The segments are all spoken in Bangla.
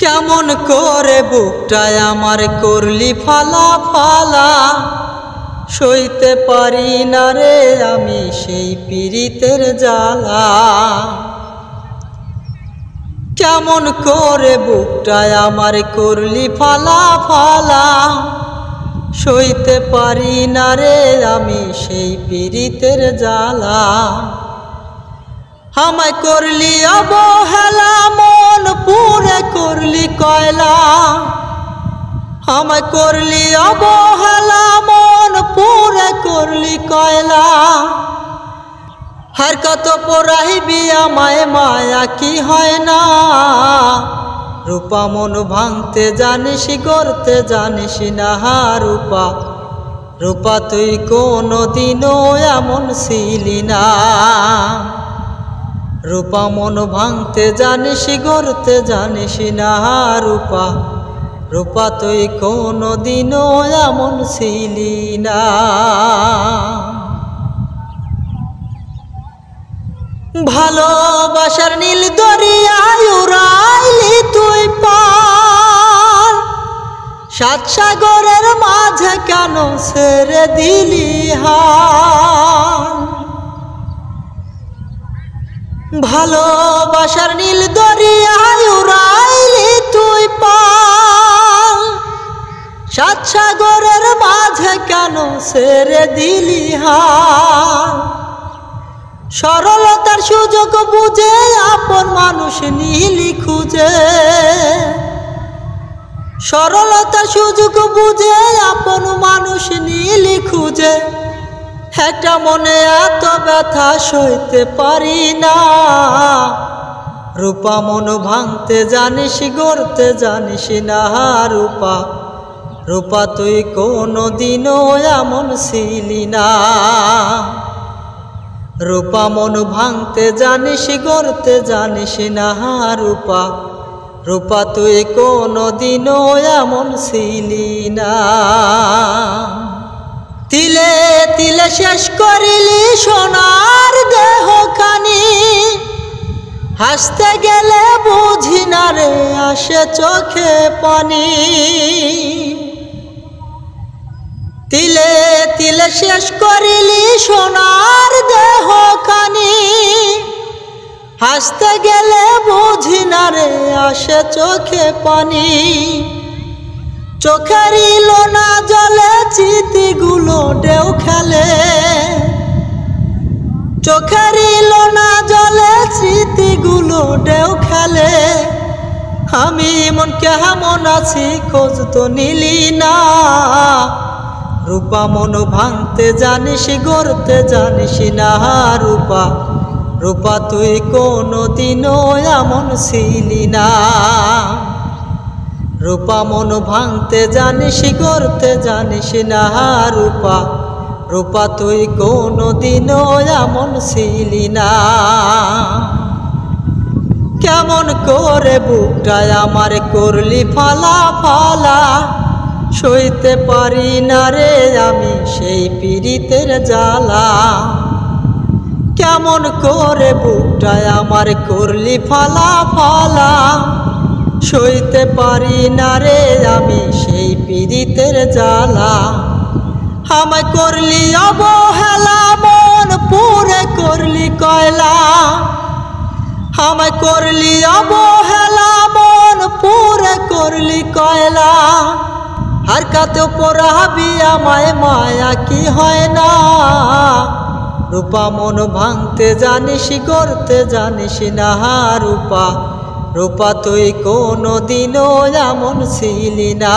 কেমন করে বুকটায় আমার করলি ফালা ফালা, সইতে পারি না রে আমি সেই পীড়িতের জ্বালা। কেমন করে বুকটায় আমার করলি ফালা ফালা, সইতে পারি না রে আমি সেই পীড়িতের জ্বালা। আমায় করলি অবহেলা, মন পুরে করলি কয়লা। আমায় করলি অবহেলা, মন পুরে করলি কয়লা। আর কত পড়াইবি আমায় মায়া কি হয় না। রূপা মন ভাঙতে জানিস, গড়তে জানিস না। রূপা রূপা তুই কোনো দিনও এমন ছিলি না। রূপা মন ভাঙতে জানিস, গড়তে জানিস না। রূপা রূপা তুই কোনো দিনও এমন ছিলি না। ভালোবাসার নীল দরিয়ায় উড়াইলি তুই পার, সাত সাগরের মাঝে কেন ছেড়ে দিলি হাল। ভালোবাসার নীল দরিয়ায় উড়াইলি তুই পার, সাত সাগরের মাঝে কেন ছেড়ে দিলি হাল। সরলতার সুযোগ বুঝে আপন মানুষ নিলি খুঁজে। সরলতার সুযোগ বুঝে আপন মানুষ নিলি খুঁজে। একটা মনে এত ব্যথা সইতে পারি না। রূপা মন ভাঙতে জানিস, গড়তে জানিস না। রূপা রূপা তুই কোনো দিনও এমন ছিলি না। রূপা মন ভাঙতে জানিস, গড়তে জানিস না। রূপা রূপা তুই কোনো দিনও এমন ছিলি না। তিলে তিলে শেষ করিলি সোনার দেহখানি, হাসতে গেলে বুঝি না রে আসে চোখে পানি। তিলে তিলে শেষ করিলি সোনার দেহখানি, হাসতে গেলে বুঝি না রে আসে চোখে পানি। চোখের লোনা জলে স্মৃতিগুলো ঢেউ খেলে। চোখের লোনা জলে স্মৃতিগুলো ঢেউ খেলে। আমি মন কেমন আছি খোঁজ তো নিলি না। রূপা মন ভাঙতে জানিস, গড়তে জানিস না। রূপা রূপা তুই কোনো দিনও এমন ছিলি না। রূপা মন ভাঙতে জানিস, গড়তে জানিস না। রূপা রূপা তুই কোনো দিনও এমন ছিলি না। কেমন করে বুকটায় আমার করলি ফালা ফালা, সইতে পারি না রে আমি সেই পীড়িতের জ্বালা। কেমন করে বুকটায় আমার করলি ফালা ফালা, সইতে পারি না রে আমি সেই পীড়িতের জ্বালা। আমায় করলি অবহেলা, মন পুরে করলি কয়লা। আমায় করলি অবহেলা, মন পুরে করলি কয়লা। আর কাতে পড়াবি আমায় মায়া কি হয় না। রূপা মন ভাঙতে জানিস, গড়তে জানিস না। রূপা রূপা তুই কোনো দিনও এমন ছিলি না।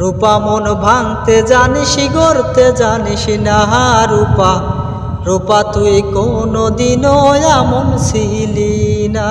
রূপা মন ভাঙতে জানিস, গড়তে জানিস না। রূপা রূপা তুই কোনো দিনও এমন ছিলি না।